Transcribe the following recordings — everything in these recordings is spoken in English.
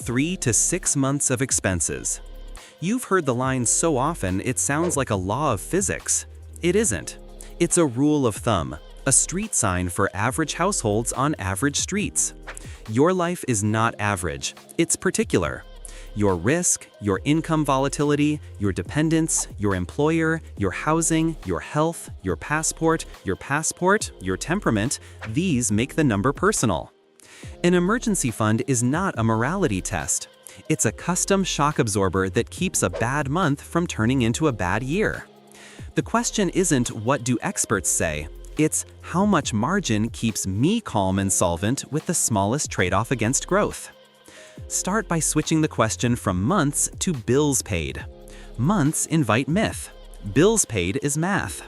3 to 6 months of expenses. You've heard the line so often it sounds like a law of physics. It isn't. It's a rule of thumb, a street sign for average households on average streets. Your life is not average, it's particular. Your risk, your income volatility, your dependents, your employer, your housing, your health, your passport, your temperament, these make the number personal. An emergency fund is not a morality test. It's a custom shock absorber that keeps a bad month from turning into a bad year. The question isn't what do experts say, it's how much margin keeps me calm and solvent with the smallest trade-off against growth. Start by switching the question from months to bills paid. Months invite myth. Bills paid is math.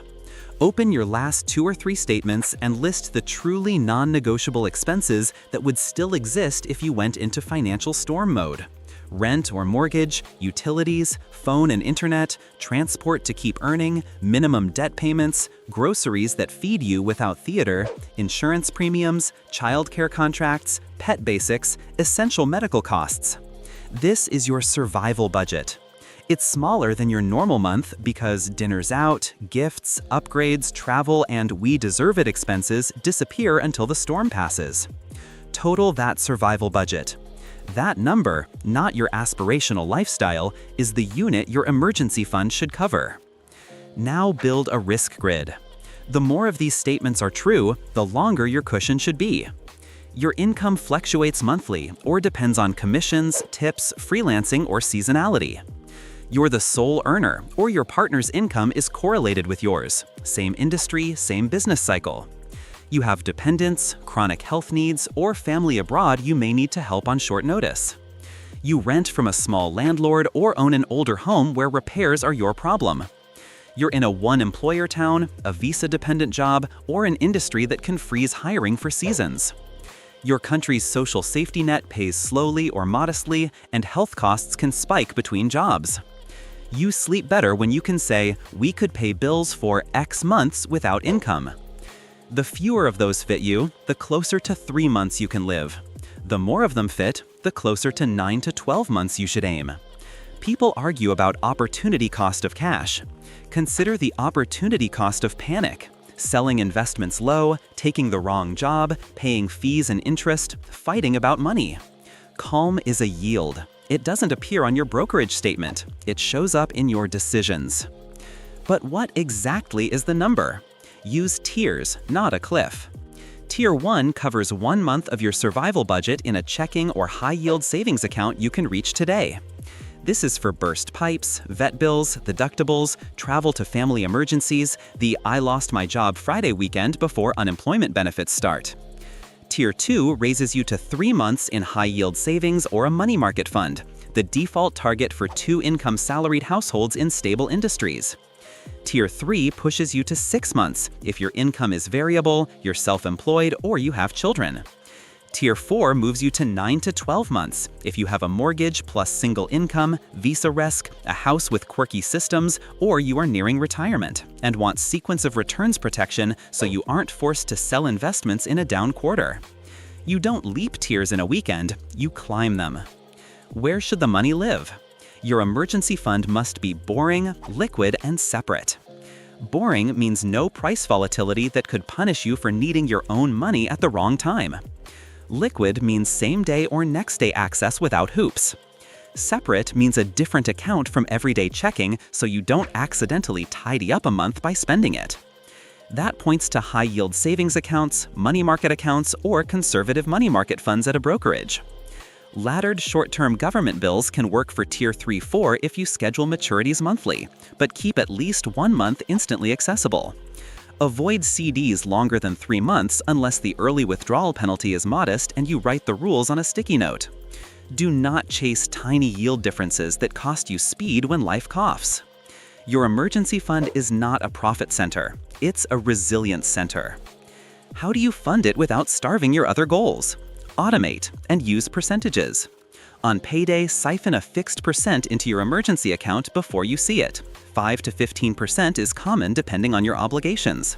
Open your last 2 or 3 statements and list the truly non-negotiable expenses that would still exist if you went into financial storm mode. Rent or mortgage, utilities, phone and internet, transport to keep earning, minimum debt payments, groceries that feed you without theater, insurance premiums, childcare contracts, pet basics, essential medical costs. This is your survival budget. It's smaller than your normal month because dinners out, gifts, upgrades, travel, and we deserve it expenses disappear until the storm passes. Total that survival budget. That number, not your aspirational lifestyle, is the unit your emergency fund should cover. Now build a risk grid. The more of these statements are true, the longer your cushion should be. Your income fluctuates monthly or depends on commissions, tips, freelancing, or seasonality. You're the sole earner, or your partner's income is correlated with yours. Same industry, same business cycle. You have dependents, chronic health needs, or family abroad you may need to help on short notice. You rent from a small landlord or own an older home where repairs are your problem. You're in a one-employer town, a visa-dependent job, or an industry that can freeze hiring for seasons. Your country's social safety net pays slowly or modestly, and health costs can spike between jobs. You sleep better when you can say, we could pay bills for X months without income. The fewer of those fit you, the closer to 3 months you can live. The more of them fit, the closer to 9 to 12 months you should aim. People argue about opportunity cost of cash. Consider the opportunity cost of panic. Selling investments low, taking the wrong job, paying fees and interest, fighting about money. Calm is a yield. It doesn't appear on your brokerage statement. It shows up in your decisions. But what exactly is the number? Use tiers, not a cliff. Tier 1 covers 1 month of your survival budget in a checking or high-yield savings account you can reach today. This is for burst pipes, vet bills, deductibles, travel to family emergencies, the I lost my job Friday weekend before unemployment benefits start. Tier 2 raises you to 3 months in high-yield savings or a money market fund, the default target for 2-income salaried households in stable industries. Tier 3 pushes you to 6 months if your income is variable, you're self-employed, or you have children. Tier 4 moves you to 9 to 12 months if you have a mortgage plus single income, visa risk, a house with quirky systems, or you are nearing retirement and want sequence of returns protection so you aren't forced to sell investments in a down quarter. You don't leap tiers in a weekend, you climb them. Where should the money live? Your emergency fund must be boring, liquid, and separate. Boring means no price volatility that could punish you for needing your own money at the wrong time. Liquid means same-day or next-day access without hoops. Separate means a different account from everyday checking so you don't accidentally tidy up a month by spending it. That points to high-yield savings accounts, money market accounts, or conservative money market funds at a brokerage. Laddered short-term government bills can work for Tier 3-4 if you schedule maturities monthly, but keep at least 1 month instantly accessible. Avoid CDs longer than 3 months unless the early withdrawal penalty is modest and you write the rules on a sticky note. Do not chase tiny yield differences that cost you speed when life coughs. Your emergency fund is not a profit center, it's a resilience center. How do you fund it without starving your other goals? Automate and use percentages. On payday, siphon a fixed percent into your emergency account before you see it. 5 to 15% is common depending on your obligations.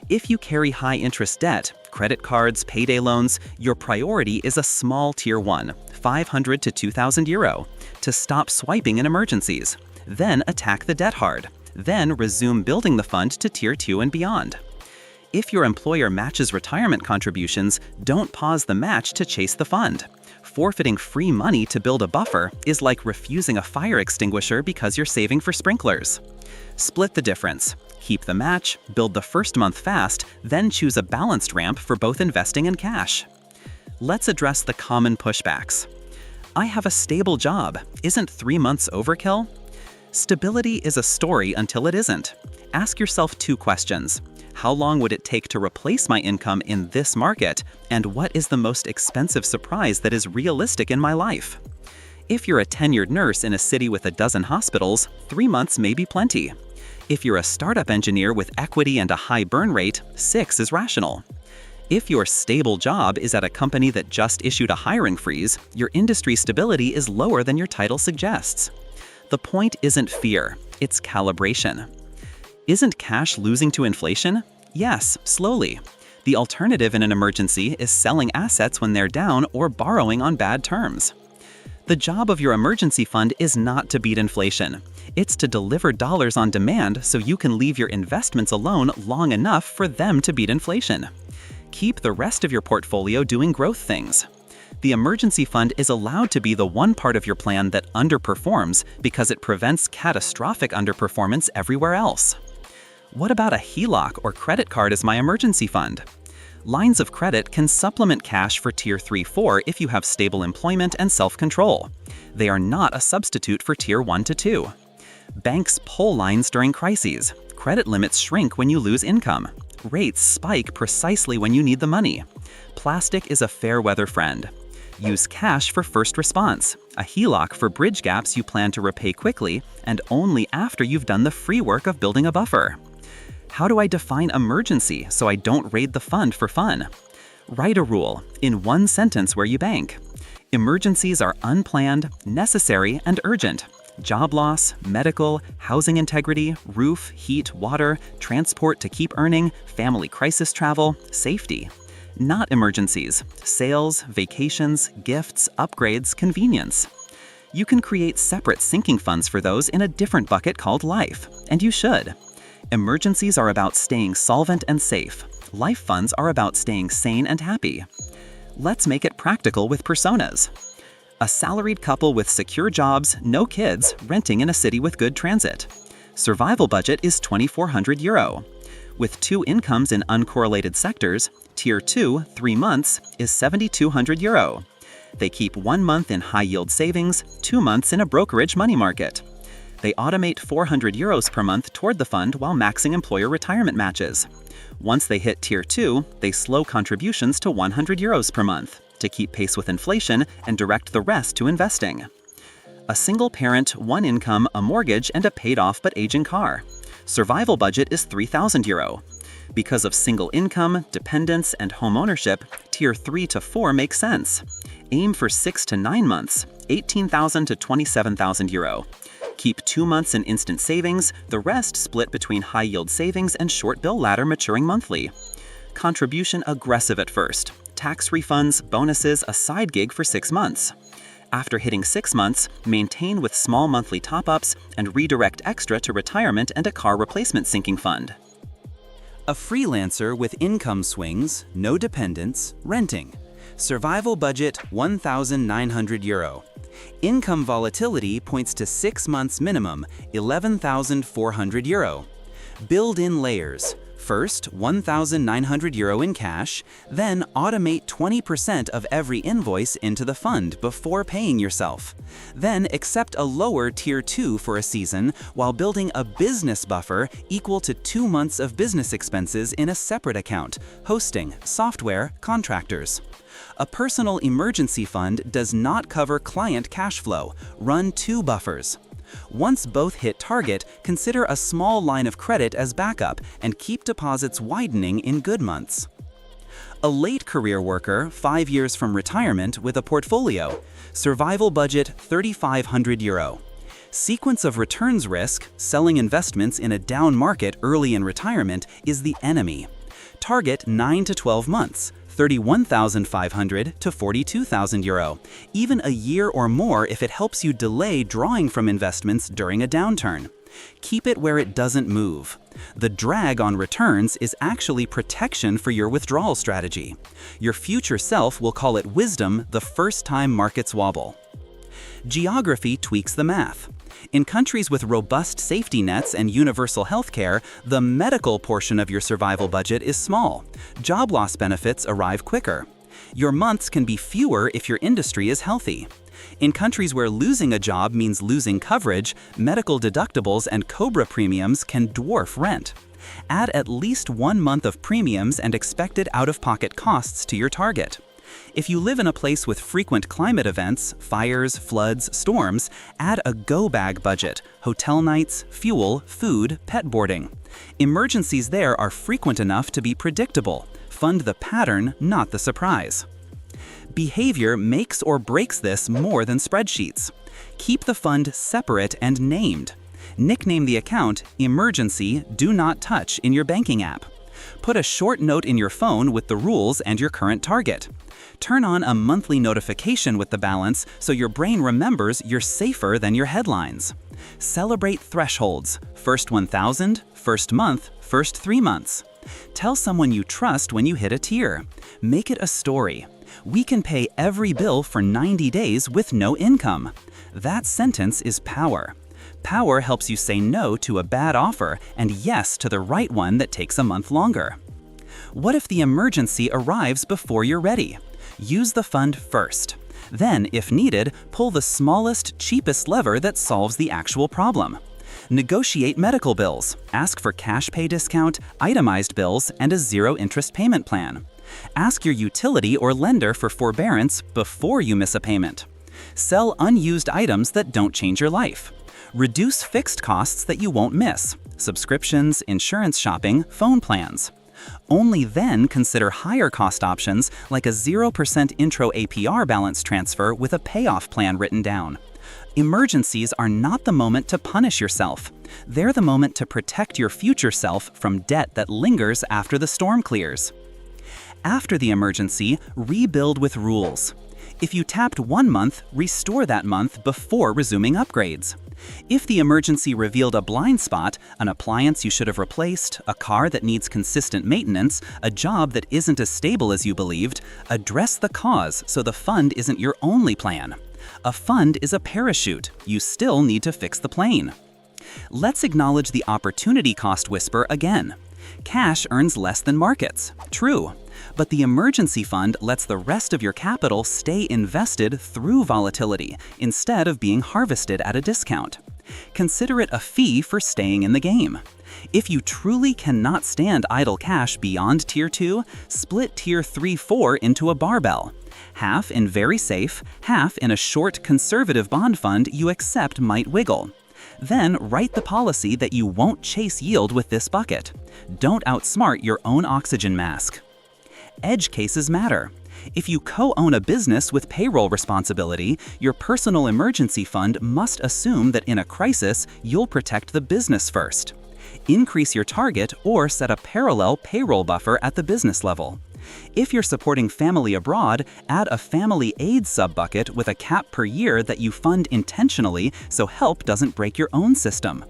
If you carry high-interest debt, credit cards, payday loans, your priority is a small Tier 1, 500 to 2,000 euro, to stop swiping in emergencies. Then attack the debt hard. Then resume building the fund to Tier 2 and beyond. If your employer matches retirement contributions, don't pause the match to chase the fund. Forfeiting free money to build a buffer is like refusing a fire extinguisher because you're saving for sprinklers. Split the difference. Keep the match, build the first month fast, then choose a balanced ramp for both investing and cash. Let's address the common pushbacks. I have a stable job. Isn't 3 months overkill? Stability is a story until it isn't. Ask yourself 2 questions. How long would it take to replace my income in this market? And what is the most expensive surprise that is realistic in my life? If you're a tenured nurse in a city with a dozen hospitals, 3 months may be plenty. If you're a startup engineer with equity and a high burn rate, 6 is rational. If your stable job is at a company that just issued a hiring freeze, your industry stability is lower than your title suggests. The point isn't fear, it's calibration. Isn't cash losing to inflation? Yes, slowly. The alternative in an emergency is selling assets when they're down or borrowing on bad terms. The job of your emergency fund is not to beat inflation. It's to deliver dollars on demand so you can leave your investments alone long enough for them to beat inflation. Keep the rest of your portfolio doing growth things. The emergency fund is allowed to be the one part of your plan that underperforms because it prevents catastrophic underperformance everywhere else. What about a HELOC or credit card as my emergency fund? Lines of credit can supplement cash for Tier 3-4 if you have stable employment and self-control. They are not a substitute for Tier 1 to 2. Banks pull lines during crises. Credit limits shrink when you lose income. Rates spike precisely when you need the money. Plastic is a fair weather friend. Use cash for first response, a HELOC for bridge gaps you plan to repay quickly and only after you've done the free work of building a buffer. How do I define emergency so I don't raid the fund for fun? Write a rule in one sentence where you bank. Emergencies are unplanned, necessary, and urgent. Job loss, medical, housing integrity, roof, heat, water, transport to keep earning, family crisis travel, safety. Not emergencies, sales, vacations, gifts, upgrades, convenience. You can create separate sinking funds for those in a different bucket called life, and you should. Emergencies are about staying solvent and safe. Life funds are about staying sane and happy. Let's make it practical with personas. A salaried couple with secure jobs, no kids, renting in a city with good transit. Survival budget is 2,400 euro. With 2 incomes in uncorrelated sectors, Tier 2, 3 months, is 7,200 euro. They keep 1 month in high-yield savings, 2 months in a brokerage money market. They automate 400 euros per month toward the fund while maxing employer retirement matches. Once they hit Tier 2, they slow contributions to 100 euros per month to keep pace with inflation and direct the rest to investing. A single parent, 1 income, a mortgage, and a paid-off but aging car. Survival budget is 3,000 euro. Because of single income, dependence, and home ownership, Tier 3 to 4 makes sense. Aim for 6 to 9 months, 18,000 to 27,000 euro. Keep 2 months in instant savings, the rest split between high-yield savings and short bill ladder maturing monthly. Contribution aggressive at first. Tax refunds, bonuses, a side gig for 6 months. After hitting 6 months, maintain with small monthly top-ups and redirect extra to retirement and a car replacement sinking fund. A freelancer with income swings, no dependents, renting. Survival budget 1,900 euro. Income volatility points to 6 months minimum, 11,400 euro. Build in layers. First, 1,900 euro in cash, then automate 20% of every invoice into the fund before paying yourself. Then accept a lower Tier 2 for a season while building a business buffer equal to 2 months of business expenses in a separate account, hosting, software, contractors. A personal emergency fund does not cover client cash flow. Run 2 buffers. Once both hit target, consider a small line of credit as backup and keep deposits widening in good months. A late career worker, 5 years from retirement with a portfolio. Survival budget 3,500 euro. Sequence of returns risk, selling investments in a down market early in retirement, is the enemy. Target 9 to 12 months, 31,500 to 42,000 euro, even a year or more if it helps you delay drawing from investments during a downturn. Keep it where it doesn't move. The drag on returns is actually protection for your withdrawal strategy. Your future self will call it wisdom the first time markets wobble. Geography tweaks the math. In countries with robust safety nets and universal healthcare, the medical portion of your survival budget is small. Job loss benefits arrive quicker. Your months can be fewer if your industry is healthy. In countries where losing a job means losing coverage, medical deductibles and COBRA premiums can dwarf rent. Add at least 1 month of premiums and expected out-of-pocket costs to your target. If you live in a place with frequent climate events, fires, floods, storms, add a go-bag budget, hotel nights, fuel, food, pet boarding. Emergencies there are frequent enough to be predictable. Fund the pattern, not the surprise. Behavior makes or breaks this more than spreadsheets. Keep the fund separate and named. Nickname the account Emergency Do Not Touch in your banking app. Put a short note in your phone with the rules and your current target. Turn on a monthly notification with the balance so your brain remembers you're safer than your headlines. Celebrate thresholds: first 1,000, first month, first 3 months. Tell someone you trust when you hit a tier. Make it a story. We can pay every bill for 90 days with no income. That sentence is power. Power helps you say no to a bad offer and yes to the right one that takes a month longer. What if the emergency arrives before you're ready? Use the fund first. Then, if needed, pull the smallest, cheapest lever that solves the actual problem. Negotiate medical bills, ask for cash pay discount, itemized bills, and a zero-interest payment plan. Ask your utility or lender for forbearance before you miss a payment. Sell unused items that don't change your life. Reduce fixed costs that you won't miss: subscriptions, insurance shopping, phone plans. Only then consider higher cost options like a 0% intro APR balance transfer with a payoff plan written down. Emergencies are not the moment to punish yourself. They're the moment to protect your future self from debt that lingers after the storm clears. After the emergency, rebuild with rules. If you tapped 1 month, restore that month before resuming upgrades. If the emergency revealed a blind spot, an appliance you should have replaced, a car that needs consistent maintenance, a job that isn't as stable as you believed, address the cause so the fund isn't your only plan. A fund is a parachute. You still need to fix the plane. Let's acknowledge the opportunity cost whisper again. Cash earns less than markets. True. But the emergency fund lets the rest of your capital stay invested through volatility instead of being harvested at a discount. Consider it a fee for staying in the game. If you truly cannot stand idle cash beyond Tier 2, split Tier 3-4 into a barbell. Half in very safe, half in a short conservative bond fund you accept might wiggle. Then write the policy that you won't chase yield with this bucket. Don't outsmart your own oxygen mask. Edge cases matter. If you co-own a business with payroll responsibility, your personal emergency fund must assume that in a crisis, you'll protect the business first. Increase your target or set a parallel payroll buffer at the business level. If you're supporting family abroad, add a family aid sub-bucket with a cap per year that you fund intentionally so help doesn't break your own system.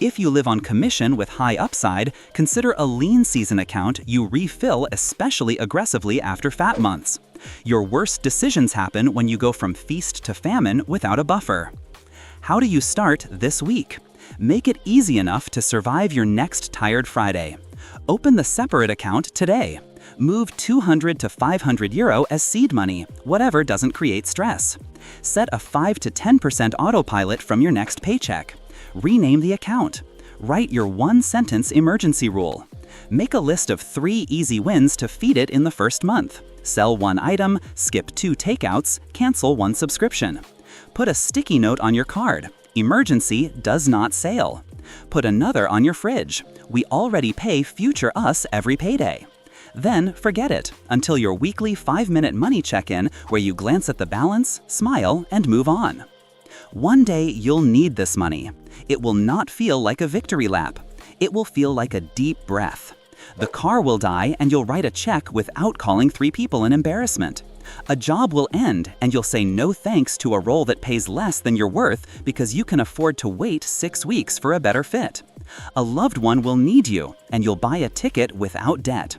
If you live on commission with high upside, consider a lean season account you refill especially aggressively after fat months. Your worst decisions happen when you go from feast to famine without a buffer. How do you start this week? Make it easy enough to survive your next tired Friday. Open the separate account today. Move 200 to 500 euro as seed money, whatever doesn't create stress. Set a 5 to 10% autopilot from your next paycheck. Rename the account. Write your 1-sentence emergency rule. Make a list of 3 easy wins to feed it in the first month. Sell 1 item, skip 2 takeouts, cancel 1 subscription. Put a sticky note on your card. Emergency does not sail. Put another on your fridge. We already pay future us every payday. Then forget it until your weekly 5-minute money check-in where you glance at the balance, smile, and move on. One day you'll need this money. It will not feel like a victory lap. It will feel like a deep breath. The car will die and you'll write a check without calling 3 people in embarrassment. A job will end and you'll say no thanks to a role that pays less than you're worth because you can afford to wait 6 weeks for a better fit. A loved one will need you and you'll buy a ticket without debt.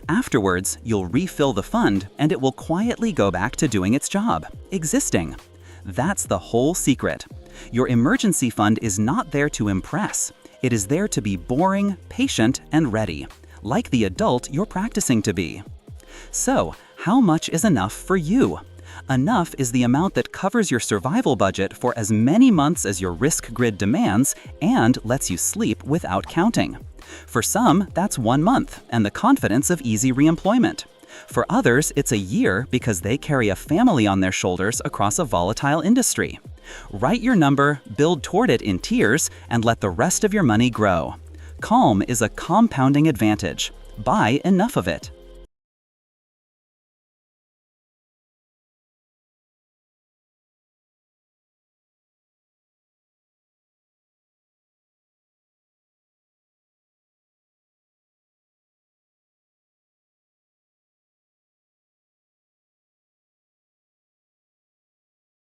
Afterwards, you'll refill the fund and it will quietly go back to doing its job, existing. That's the whole secret. Your emergency fund is not there to impress. It is there to be boring, patient, and ready, like the adult you're practicing to be. So, how much is enough for you? Enough is the amount that covers your survival budget for as many months as your risk grid demands and lets you sleep without counting. For some, that's 1 month and the confidence of easy reemployment. For others, it's a year because they carry a family on their shoulders across a volatile industry. Write your number, build toward it in tiers, and let the rest of your money grow. Calm is a compounding advantage. Buy enough of it.